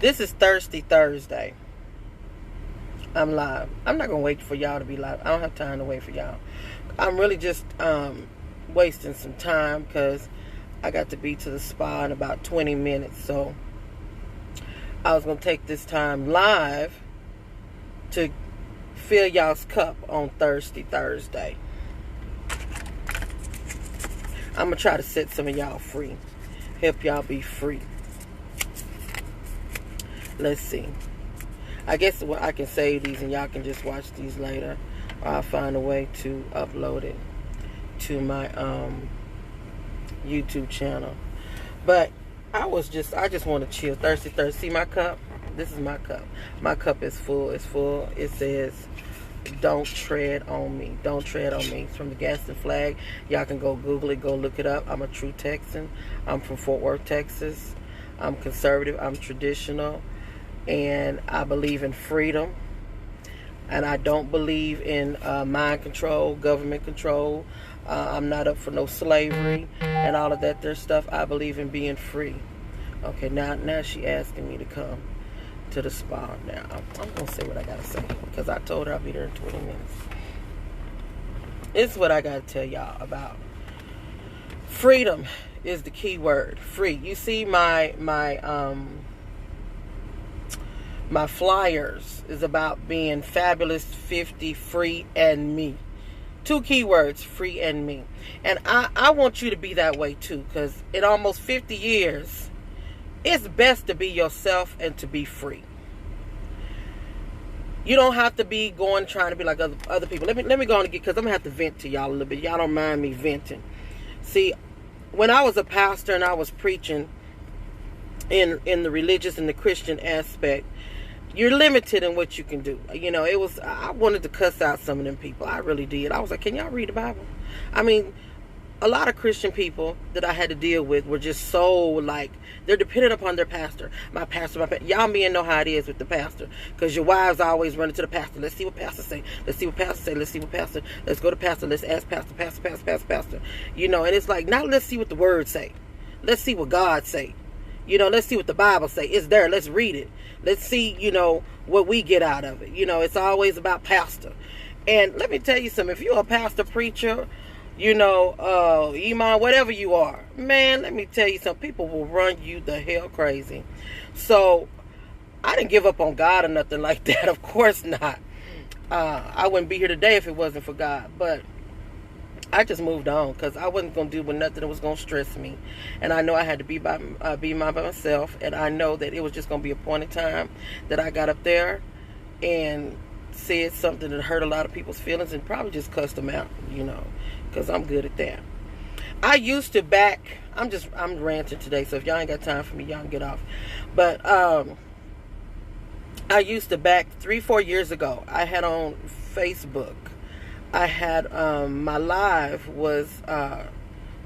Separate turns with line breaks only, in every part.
This is Thirsty Thursday. I'm live. I'm not going to wait for y'all to be live. I don't have time to wait for y'all. I'm really just wasting some time because I got to be to the spa in about 20 minutes. So I was going to take this time live to fill y'all's cup on Thirsty Thursday. I'm going to try to set some of y'all free. Help y'all be free. Let's see. I guess I can save these and y'all can just watch these later. Or I'll find a way to upload it to my YouTube channel. But I just want to chill. Thirsty Thursday. See my cup? This is my cup. My cup is full. It's full. It says, "Don't tread on me." Don't tread on me. It's from the Gaston flag. Y'all can go Google it. Go look it up. I'm a true Texan. I'm from Fort Worth, Texas. I'm conservative. I'm traditional. And I believe in freedom. And I don't believe in mind control, government control. I'm not up for no slavery and all of that there stuff. I believe in being free. Okay, now she asking me to come to the spa. Now, I'm going to say what I got to say. Because I told her I'll be there in 20 minutes. This is what I got to tell y'all about. Freedom is the key word. Free. You see my flyers is about being fabulous, 50, free, and me. 2 keywords, free and me. And I want you to be that way too, because in almost 50 years, it's best to be yourself and to be free. You don't have to be trying to be like other people. Let me go on and because I'm going to have to vent to y'all a little bit. Y'all don't mind me venting. See, when I was a pastor and I was preaching in the religious and the Christian aspect, you're limited in what you can do. You know, I wanted to cuss out some of them people. I really did. I was like, can y'all read the Bible? I mean, a lot of Christian people that I had to deal with were just so, like, they're dependent upon their pastor. My pastor. Y'all men know how it is with the pastor. Because your wives always run into the pastor. Let's see what pastor say. Let's see what pastor say. Let's see what pastor. Let's go to pastor. Let's ask pastor. You know, and it's like, now let's see what the word say. Let's see what God say. You know, let's see what the Bible say. It's there. Let's read it. Let's see, you know, what we get out of it. You know, it's always about pastor. And let me tell you something. If you're a pastor, preacher, you know, imam, whatever you are, man, let me tell you something. People will run you the hell crazy. So, I didn't give up on God or nothing like that. Of course not. I wouldn't be here today if it wasn't for God. But I just moved on because I wasn't going to deal with nothing that was going to stress me. And I know I had to be by myself. And I know that it was just going to be a point in time that I got up there and said something that hurt a lot of people's feelings and probably just cussed them out, you know, because I'm good at that. I used to I'm ranting today, so if y'all ain't got time for me, y'all can get off. But I used to 3-4 years ago, I had on Facebook, I had my live was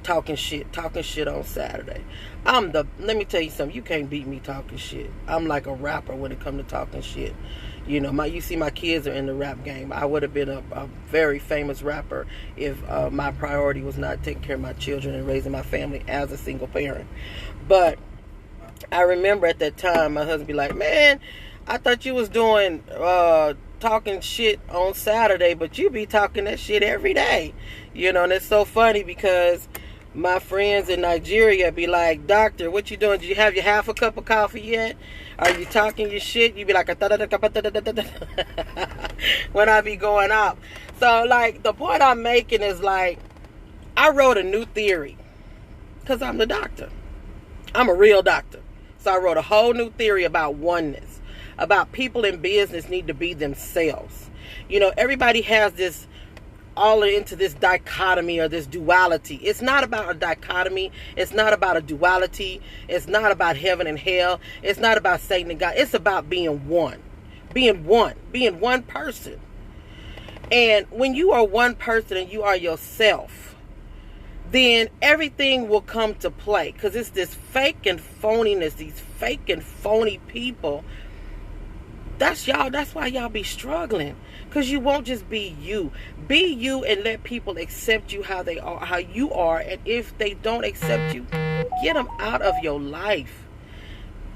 talking shit on Saturday. Let me tell you something, you can't beat me talking shit. I'm like a rapper when it comes to talking shit. You know, you see my kids are in the rap game. I would have been a very famous rapper if my priority was not taking care of my children and raising my family as a single parent. But I remember at that time my husband be like, man, I thought you was doing talking shit on Saturday, but you be talking that shit every day. You know, and it's so funny because my friends in Nigeria be like, doctor, what you doing? Did you have your half a cup of coffee yet? Are you talking your shit? You be like, when I be going out. So, like, the point I'm making is, like, I wrote a new theory because I'm the doctor. I'm a real doctor. So I wrote a whole new theory about oneness, about people in business need to be themselves. You know, everybody has this all into this dichotomy or this duality. It's not about a dichotomy. It's not about a duality. It's not about heaven and hell. It's not about Satan and God. It's about being one. Being one person. And when you are one person and you are yourself, then everything will come to play. Because it's this fake and phoniness, these fake and phony people. That's y'all. That's why y'all be struggling. Because you won't just be you. Be you and let people accept you how they are, how you are. And if they don't accept you, get them out of your life.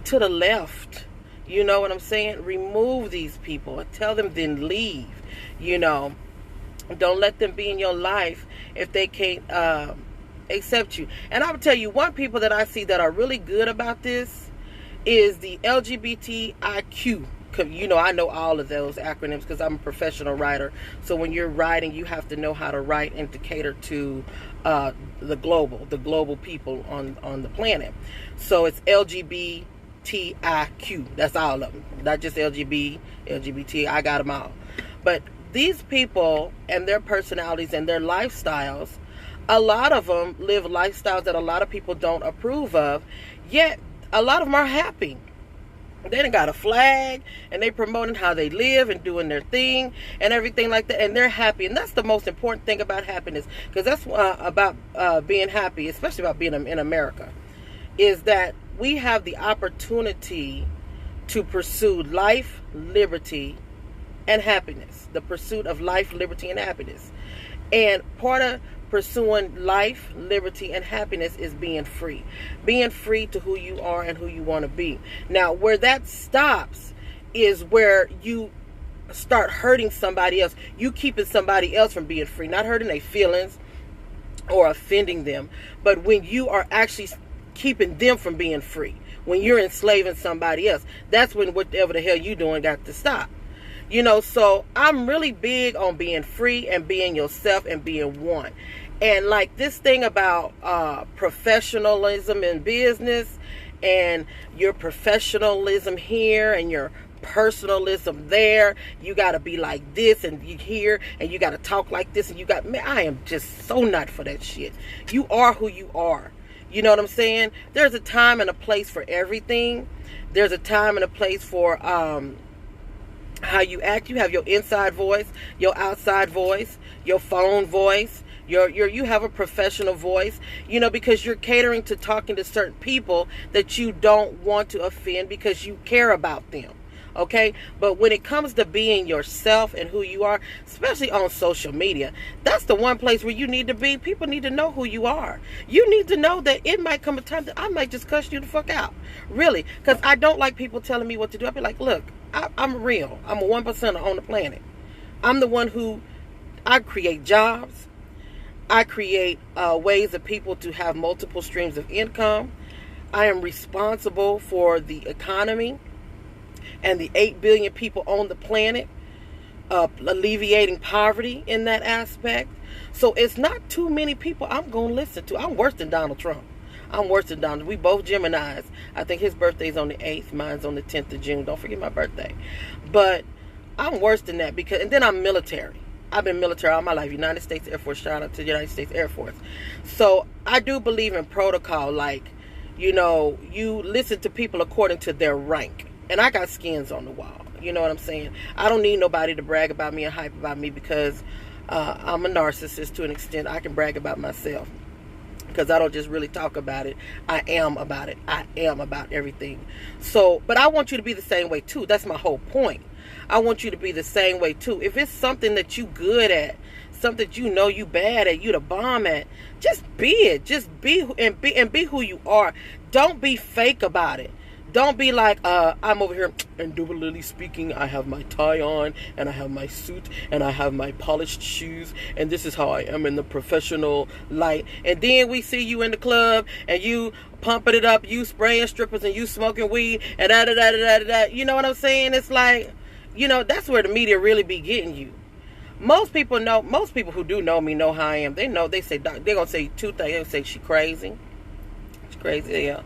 To the left. You know what I'm saying? Remove these people and tell them then leave. You know, don't let them be in your life if they can't accept you. And I will tell you, one people that I see that are really good about this is the LGBTIQ. You know, I know all of those acronyms because I'm a professional writer. So when you're writing, you have to know how to write and to cater to the global people on the planet. So it's LGBTIQ. That's all of them. Not just LGBT. I got them all. But these people and their personalities and their lifestyles, a lot of them live lifestyles that a lot of people don't approve of. Yet a lot of them are happy. They done got a flag and they promoting how they live and doing their thing and everything like that, and they're happy. And that's the most important thing about happiness, because that's about being happy, especially about being in America, is that we have the opportunity to pursue life, liberty, and happiness. The pursuit of life, liberty, and happiness. And part of pursuing life, liberty, and happiness is being free. Being free to who you are and who you want to be. Now, where that stops is where you start hurting somebody else. You keeping somebody else from being free. Not hurting their feelings or offending them, but when you are actually keeping them from being free. When you're enslaving somebody else, that's when whatever the hell you doing got to stop. You know, so I'm really big on being free and being yourself and being one. And like this thing about professionalism in business and your professionalism here and your personalism there, you got to be like this and you here and you got to talk like this and you got, man, I am just so not for that shit. You are who you are. You know what I'm saying? There's a time and a place for everything. There's a time and a place for how you act. You have your inside voice, your outside voice, your phone voice, you have a professional voice, you know, because you're catering to talking to certain people that you don't want to offend because you care about them. Okay, but when it comes to being yourself and who you are, especially on social media, that's the one place where you need to be. People need to know who you are. You need to know that it might come a time that I might just cuss you the fuck out. Really, because I don't like people telling me what to do. I'll be like, look, I'm real. I'm a 1%er on the planet. I'm the one who, I create jobs. I create ways of people to have multiple streams of income. I am responsible for the economy and the 8 billion people on the planet, alleviating poverty in that aspect. So it's not too many people I'm going to listen to. I'm worse than Donald Trump. I'm worse than Donald. We both Geminis. I think his birthday's on the 8th. Mine's on the 10th of June. Don't forget my birthday. But I'm worse than that because, and then I'm military. I've been military all my life. United States Air Force. Shout out to the United States Air Force. So I do believe in protocol. Like, you know, you listen to people according to their rank. And I got skins on the wall. You know what I'm saying? I don't need nobody to brag about me and hype about me because I'm a narcissist to an extent. I can brag about myself because I don't just really talk about it. I am about it. I am about everything. So, but I want you to be the same way too. That's my whole point. I want you to be the same way too. If it's something that you good at, something that you know you bad at, you the bomb at, just be it. Just be who you are. Don't be fake about it. Don't be like, I'm over here indubitably speaking, I have my tie on, and I have my suit, and I have my polished shoes, and this is how I am in the professional light. And then we see you in the club, and you pumping it up, you spraying strippers, and you smoking weed, and da-da-da-da-da-da. You know what I'm saying? It's like, you know, that's where the media really be getting you. Most people who do know me know how I am. They know, they say, they're going to say two things. They're going to say, she crazy. She's crazy, yeah.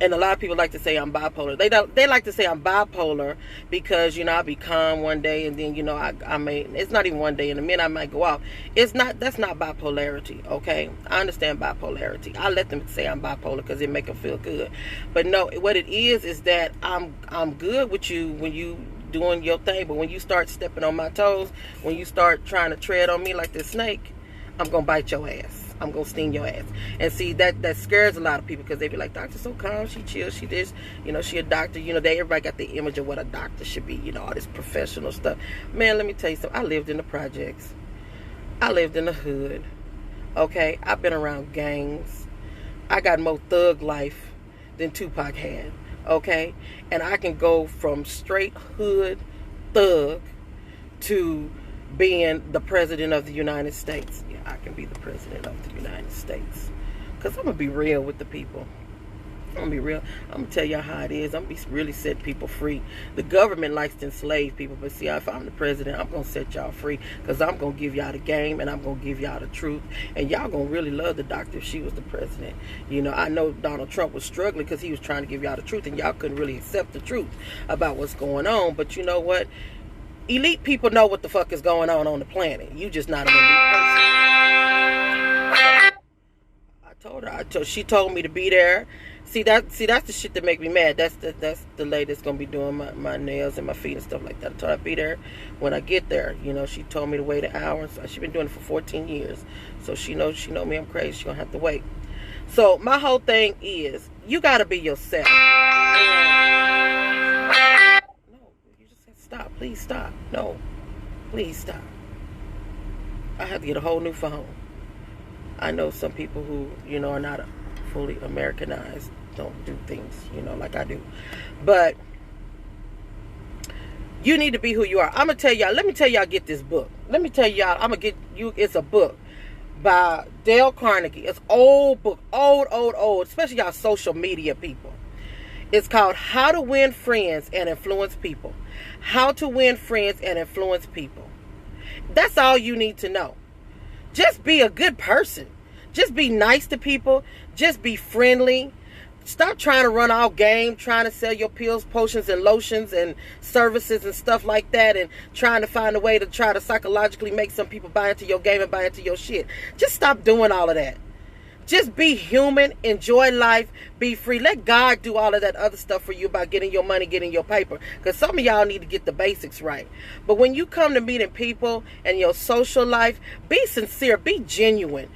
And a lot of people like to say I'm bipolar. They like to say I'm bipolar because, you know, I'll be calm one day and then, you know, I may, it's not even one day in a minute I might go off. That's not bipolarity, okay? I understand bipolarity. I let them say I'm bipolar because it make them feel good. But no, what it is that I'm good with you when you doing your thing, but when you start stepping on my toes, when you start trying to tread on me like this snake, I'm going to bite your ass. I'm going to sting your ass. And see, that scares a lot of people because they be like, doctor's so calm, she chill, she this, you know, she a doctor. You know, everybody got the image of what a doctor should be, you know, all this professional stuff. Man, let me tell you something. I lived in the projects. I lived in the hood. Okay? I've been around gangs. I got more thug life than Tupac had. Okay? And I can go from straight hood thug to being the president of the United States. Yeah, I can be the president of the United States. Because I'm going to be real with the people. I'm going to be real. I'm going to tell y'all how it is. I'm going to really set people free. The government likes to enslave people. But see, if I'm the president, I'm going to set y'all free. Because I'm going to give y'all the game. And I'm going to give y'all the truth. And y'all going to really love the doctor if she was the president. You know, I know Donald Trump was struggling because he was trying to give y'all the truth. And y'all couldn't really accept the truth about what's going on. But you know what? Elite people know what the fuck is going on the planet. You just not an elite person. I told her. She told me to be there. See, that's the shit that make me mad. That's the lady that's gonna be doing my nails and my feet and stuff like that. I told her I'd be there when I get there. You know, she told me to wait an hour. So she's been doing it for 14 years. So she know me. I'm crazy. She gonna have to wait. So my whole thing is, you gotta be yourself. Stop. Please stop. No. Please stop. I have to get a whole new phone. I know some people who, you know, are not fully Americanized, don't do things, you know, like I do. But you need to be who you are. I'm going to tell y'all, let me tell y'all, get this book. Let me tell y'all, I'm going to get you, it's a book by Dale Carnegie. It's old book, old, especially y'all social media people. It's called How to Win Friends and Influence People. How to win friends and influence people. That's all you need to know. Just be a good person. Just be nice to people. Just be friendly. Stop trying to run all game, trying to sell your pills, potions, and lotions and services and stuff like that, and trying to find a way to try to psychologically make some people buy into your game and buy into your shit. Just stop doing all of that. Just be human, enjoy life, be free. Let God do all of that other stuff for you about getting your money, getting your paper. Because some of y'all need to get the basics right. But when you come to meeting people and your social life, be sincere, be genuine.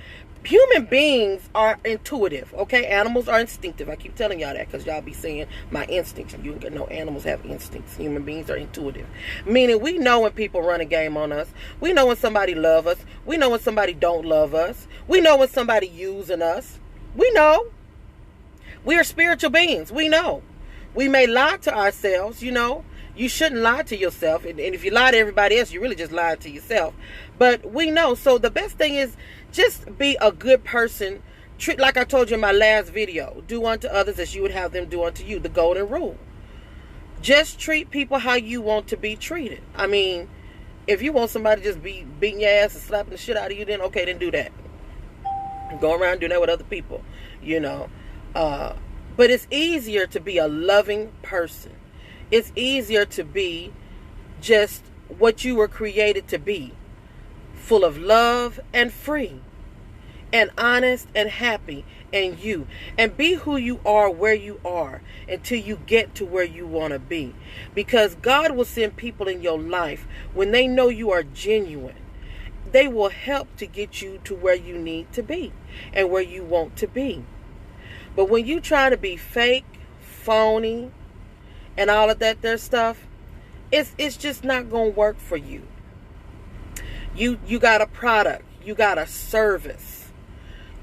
Human beings are intuitive, okay? Animals are instinctive. I keep telling y'all that because y'all be saying my instincts. You know, animals have instincts. Human beings are intuitive. Meaning we know when people run a game on us. We know when somebody love us. We know when somebody don't love us. We know when somebody using us. We know. We are spiritual beings. We know. We may lie to ourselves, you know. You shouldn't lie to yourself. And if you lie to everybody else, you really just lied to yourself. But we know. So the best thing is just be a good person. Treat, like I told you in my last video, do unto others as you would have them do unto you. The golden rule. Just treat people how you want to be treated. I mean, if you want somebody to just be beating your ass and slapping the shit out of you, then okay, then do that. Go around doing that with other people, you know. But it's easier to be a loving person. It's easier to be just what you were created to be. Full of love and free. And honest and happy and you. And be who you are where you are until you get to where you want to be. Because God will send people in your life when they know you are genuine. They will help to get you to where you need to be and where you want to be. But when you try to be fake, phony, and all of that there stuff, it's just not going to work for you. You got a product, you got a service,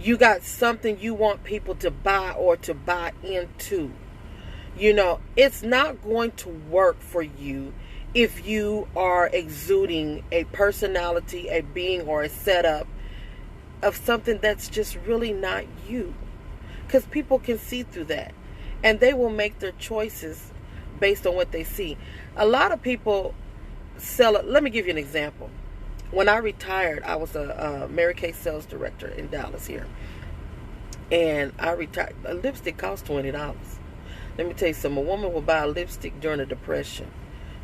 you got something you want people to buy or to buy into. You know, it's not going to work for you if you are exuding a personality, a being, or a setup of something that's just really not you. Because people can see through that. And they will make their choices based on what they see. A lot of people sell it. Let me give you an example. When I retired, I was a Mary Kay sales director in Dallas here. And I retired. A lipstick cost $20. Let me tell you something. A woman will buy a lipstick during the Depression.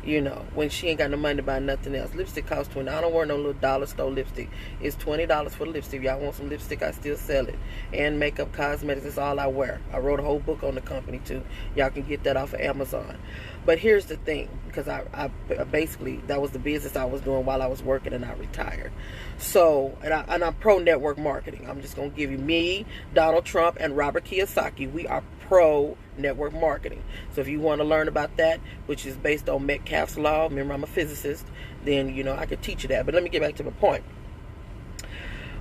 You know, when she ain't got no money to buy nothing else. Lipstick costs $20. I don't wear no little dollar store lipstick. It's $20 for the lipstick. If y'all want some lipstick, I still sell it. And makeup, cosmetics, that's all I wear. I wrote a whole book on the company too. Y'all can get that off of Amazon. But here's the thing, because I basically, that was the business I was doing while I was working and I retired. So, and I'm pro network marketing. I'm just going to give you me, Donald Trump, and Robert Kiyosaki. We are pro network marketing. So if you want to learn about that, which is based on Metcalfe's law, remember I'm a physicist, then, you know, I could teach you that. But let me get back to my point.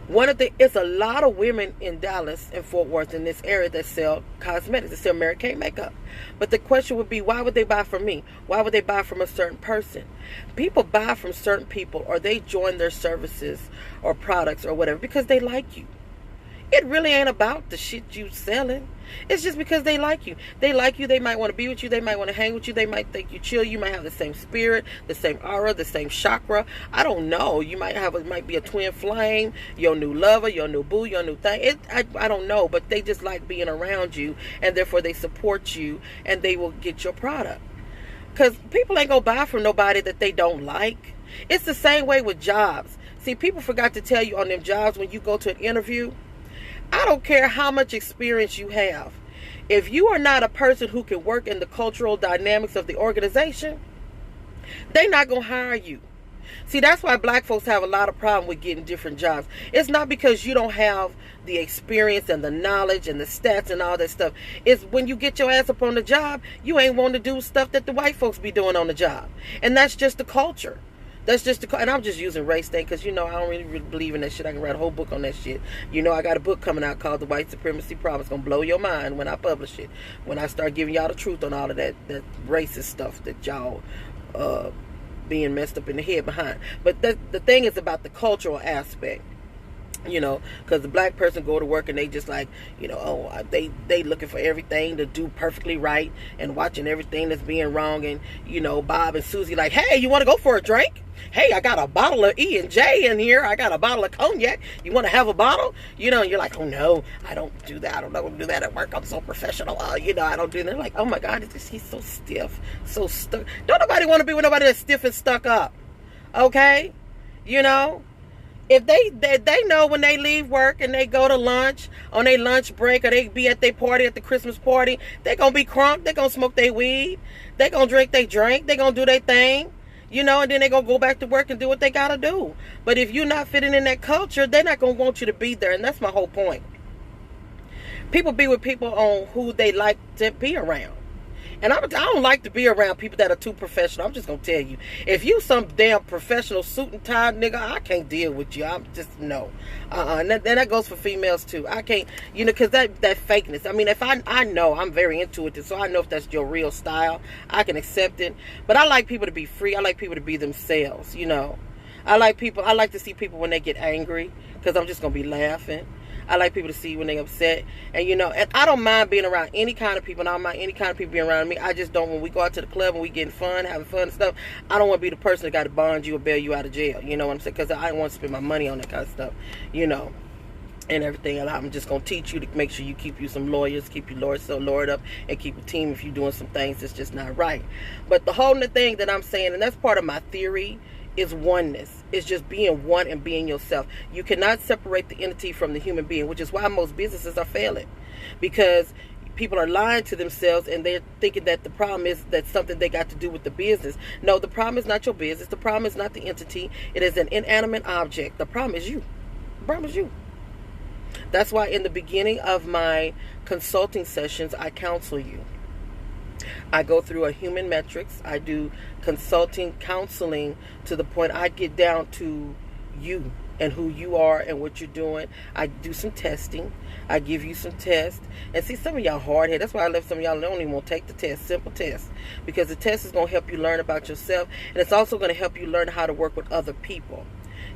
It's a lot of women in Dallas and Fort Worth in this area that sell cosmetics, that sell Mary Kay makeup. But the question would be, why would they buy from me? Why would they buy from a certain person? People buy from certain people, or they join their services or products or whatever because they like you. It really ain't about the shit you selling. It's just because they like you. They like you. They might want to be with you. They might want to hang with you. They might think you chill. You might have the same spirit, the same aura, the same chakra. I don't know. You might be a twin flame, your new lover, your new boo, your new thing. I don't know. But they just like being around you, and therefore they support you, and they will get your product. Because people ain't going to buy from nobody that they don't like. It's the same way with jobs. See, people forgot to tell you on them jobs when you go to an interview, I don't care how much experience you have. If you are not a person who can work in the cultural dynamics of the organization, they're not going to hire you. See, that's why black folks have a lot of problem with getting different jobs. It's not because you don't have the experience and the knowledge and the stats and all that stuff. It's when you get your ass up on the job, you ain't want to do stuff that the white folks be doing on the job. And that's just the culture. That's just and I'm just using race thing because, I don't really believe in that shit. I can write a whole book on that shit. I got a book coming out called The White Supremacy Problem. It's going to blow your mind when I publish it. When I start giving y'all the truth on all of that racist stuff that y'all being messed up in the head behind. But the thing is about the cultural aspect. Because the black person go to work and they just like, they looking for everything to do perfectly right and watching everything that's being wrong. And, Bob and Susie like, hey, you want to go for a drink? Hey, I got a bottle of E&J in here. I got a bottle of cognac. You want to have a bottle? And you're like, oh, no, I don't do that. I don't know how to do that at work. I'm so professional. I don't do that. They're like, oh, my God, he's so stiff, so stuck. Don't nobody want to be with nobody that's stiff and stuck up. Okay? If they know when they leave work and they go to lunch on their lunch break, or they be at their party, at the Christmas party, they going to be crunk. They going to smoke their weed. They going to drink their drink. They going to do their thing. And then they going to go back to work and do what they got to do. But if you're not fitting in that culture, they're not going to want you to be there. And that's my whole point. People be with people on who they like to be around. And I don't like to be around people that are too professional. I'm just going to tell you. If you some damn professional suit and tie nigga, I can't deal with you. I'm just, no. And that goes for females too. I can't, because that fakeness. I mean, if I know, I'm very intuitive, so I know if that's your real style, I can accept it. But I like people to be free. I like people to be themselves, I like to see people when they get angry, because I'm just going to be laughing. I like people to see when they're upset. And, and I don't mind being around any kind of people. And I don't mind any kind of people being around me. I just don't, when we go out to the club and we getting fun, having fun and stuff, I don't want to be the person that got to bond you or bail you out of jail. You know what I'm saying? Because I don't want to spend my money on that kind of stuff, and everything. And I'm just going to teach you to make sure you keep you some lawyers, keep your lawyers so lawyered up, and keep a team if you're doing some things that's just not right. But the whole thing that I'm saying, and that's part of my theory, is oneness. It's just being one and being yourself. You cannot separate the entity from the human being, which is why most businesses are failing, because people are lying to themselves and they're thinking that the problem is that something they got to do with the business. No, the problem is not your business. The problem is not the entity. It is an inanimate object. The problem is you. The problem is you. That's why in the beginning of my consulting sessions, I counsel you. I go through a human metrics. I do counseling to the point I get down to you and who you are and what you're doing. I do some testing. I give you some tests. And see, some of y'all hard-headed. That's why I left some of y'all don't even want to take the test. Simple test. Because the test is going to help you learn about yourself. And it's also going to help you learn how to work with other people.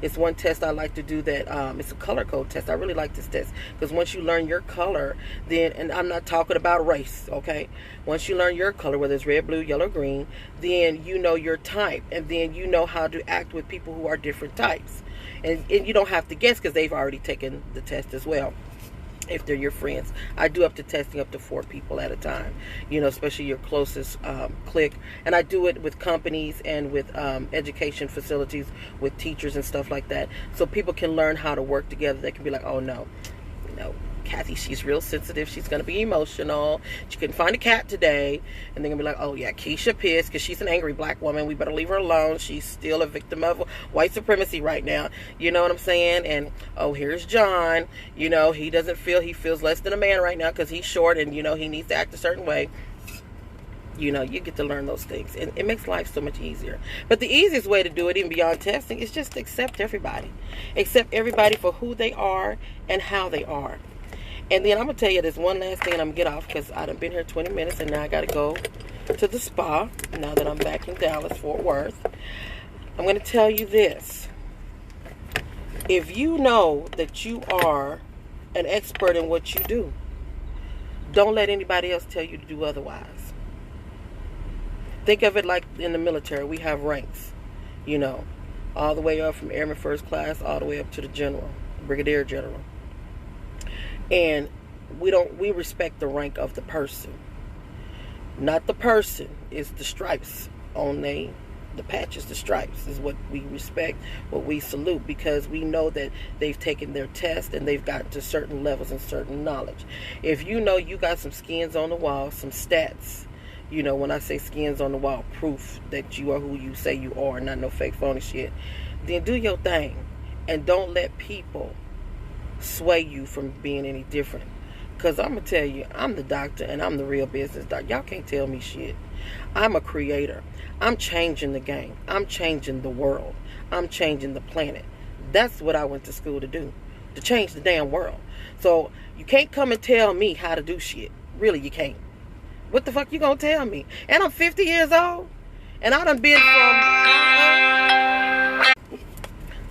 It's one test I like to do that, it's a color code test. I really like this test because once you learn your color, then, and I'm not talking about race, okay? Once you learn your color, whether it's red, blue, yellow, green, then you know your type, and then you know how to act with people who are different types. And you don't have to guess because they've already taken the test as well. If they're your friends, I do up to testing up to 4 people at a time, especially your closest clique. And I do it with companies and with education facilities, with teachers and stuff like that, so people can learn how to work together. They can be like, oh no, Kathy, she's real sensitive. She's going to be emotional. She couldn't find a cat today. And they're going to be like, oh yeah, Keisha pissed because she's an angry black woman. We better leave her alone. She's still a victim of white supremacy right now. You know what I'm saying? And, oh, here's John. He feels less than a man right now because he's short and, he needs to act a certain way. You know, you get to learn those things, and it makes life so much easier. But the easiest way to do it, even beyond testing, is just to accept everybody. Accept everybody for who they are and how they are. And then I'm going to tell you this one last thing, and I'm going to get off because I done been here 20 minutes, and now I got to go to the spa now that I'm back in Dallas, Fort Worth. I'm going to tell you this. If you know that you are an expert in what you do, don't let anybody else tell you to do otherwise. Think of it like in the military. We have ranks, you know, all the way up from airman first class all the way up to the general, brigadier general. And we respect the rank of the person. Not the person, it's the stripes on the patches. The stripes is what we respect, what we salute, because we know that they've taken their test and they've gotten to certain levels and certain knowledge. If you know you got some skins on the wall, some stats, you know, when I say skins on the wall, proof that you are who you say you are, not no fake phony shit, then do your thing. And don't let people sway you from being any different. Because I'm going to tell you, I'm the doctor and I'm the real business doctor. Y'all can't tell me shit. I'm a creator. I'm changing the game. I'm changing the world. I'm changing the planet. That's what I went to school to do. To change the damn world. So you can't come and tell me how to do shit. Really, you can't. What the fuck you gonna tell me? And I'm 50 years old. And I done been from...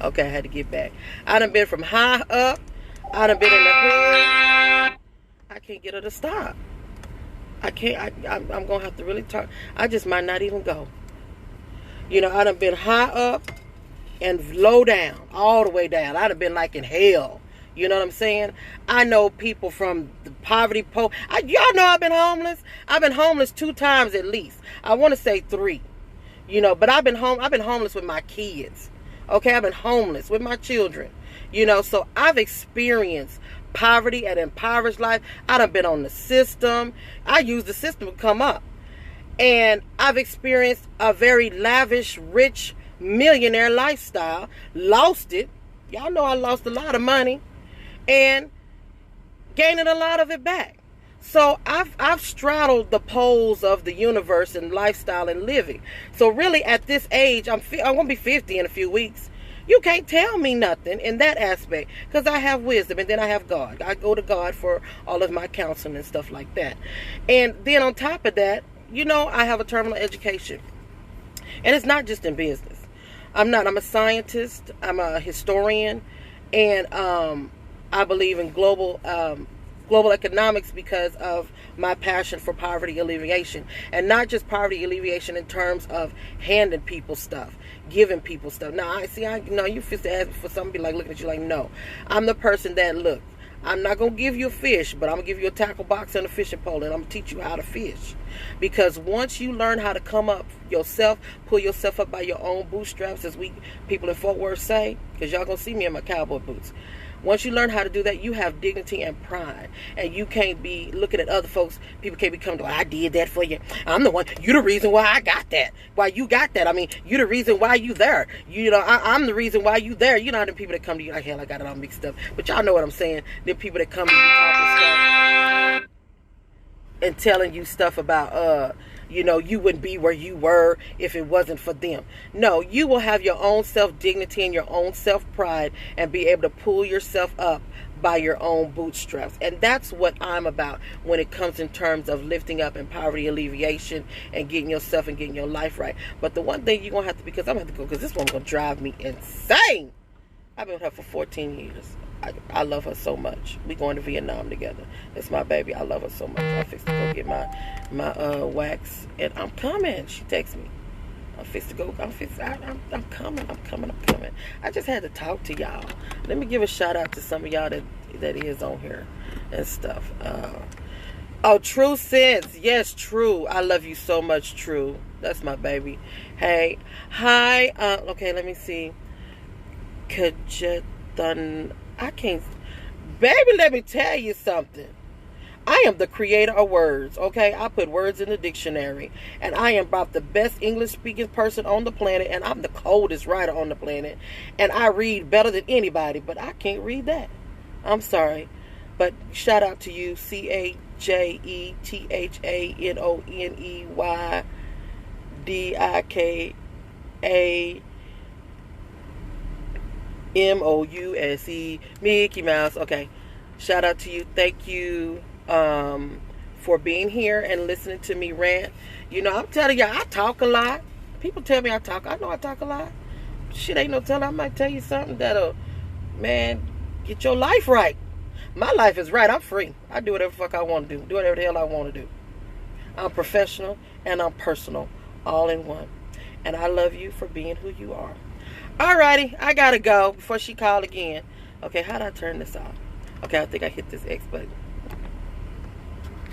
Okay, I had to get back. I done been from high up. I done been in the hood. I can't get her to stop. I can't. I'm gonna have to really talk. I just might not even go. You know, I done been high up and low down. All the way down. I done been like in hell. You know what I'm saying? I know people from the poverty y'all know I've been homeless. I've been homeless 2 times at least. I want to say 3. You know, but I've been homeless with my kids. Okay, I've been homeless with my children. You know, so I've experienced poverty and impoverished life. I done been on the system. I use the system to come up. And I've experienced a very lavish, rich, millionaire lifestyle. Lost it. Y'all know I lost a lot of money. And gaining a lot of it back. So I've straddled the poles of the universe and lifestyle and living. So really at this age, I'm going to be 50 in a few weeks. You can't tell me nothing in that aspect because I have wisdom and then I have God. I go to God for all of my counseling and stuff like that. And then on top of that, you know, I have a terminal education. And it's not just in business. I'm a scientist. I'm a historian. And I believe in global economics because of my passion for poverty alleviation. And not just poverty alleviation in terms of handing people stuff, giving people stuff. Now, you feel to ask for somebody like looking at you like, no. I'm the person that, look, I'm not going to give you a fish, but I'm going to give you a tackle box and a fishing pole, and I'm going to teach you how to fish. Because once you learn how to come up yourself, pull yourself up by your own bootstraps, as people in Fort Worth say, because y'all going to see me in my cowboy boots. Once you learn how to do that, you have dignity and pride. And you can't be looking at other folks. People can't be coming to, I did that for you. I'm the one. You the reason why I got that. Why you got that. I mean, you the reason why you there. You know, I'm the reason why you there. You know, the people that come to you like, hell, I got it all mixed up. But y'all know what I'm saying. The people that come to you talking stuff and telling you stuff about, you know, you wouldn't be where you were if it wasn't for them. No, you will have your own self-dignity and your own self-pride and be able to pull yourself up by your own bootstraps. And that's what I'm about when it comes in terms of lifting up and poverty alleviation and getting yourself and getting your life right. But the one thing you're going to have to, because I'm going to have to go, because this one's going to drive me insane. I've been with her for 14 years. I love her so much. We going to Vietnam together. It's my baby. I love her so much. I fixed to go get my wax, and I'm coming. She texts me. I'm fixed to go. I'm coming. I just had to talk to y'all. Let me give a shout out to some of y'all that is on here and stuff. True Sense. Yes, True. I love you so much, True. That's my baby. Hey, hi. Okay, let me see. I can't. Baby, let me tell you something. I am the creator of words, okay? I put words in the dictionary. And I am about the best English-speaking person on the planet. And I'm the coldest writer on the planet. And I read better than anybody. But I can't read that. I'm sorry. But shout out to you, JethanonyDikaMouse. Mickey Mouse. Okay. Shout out to you. Thank you for being here and listening to me rant. You know, I'm telling you, I talk a lot. People tell me I talk. I know I talk a lot. Shit ain't no telling. I might tell you something that'll, man, get your life right. My life is right. I'm free. I do whatever the fuck I want to do. Do whatever the hell I want to do. I'm professional and I'm personal, all in one. And I love you for being who you are. Alrighty, I gotta go before she called again. Okay, how do I turn this off? Okay, I think I hit this X button.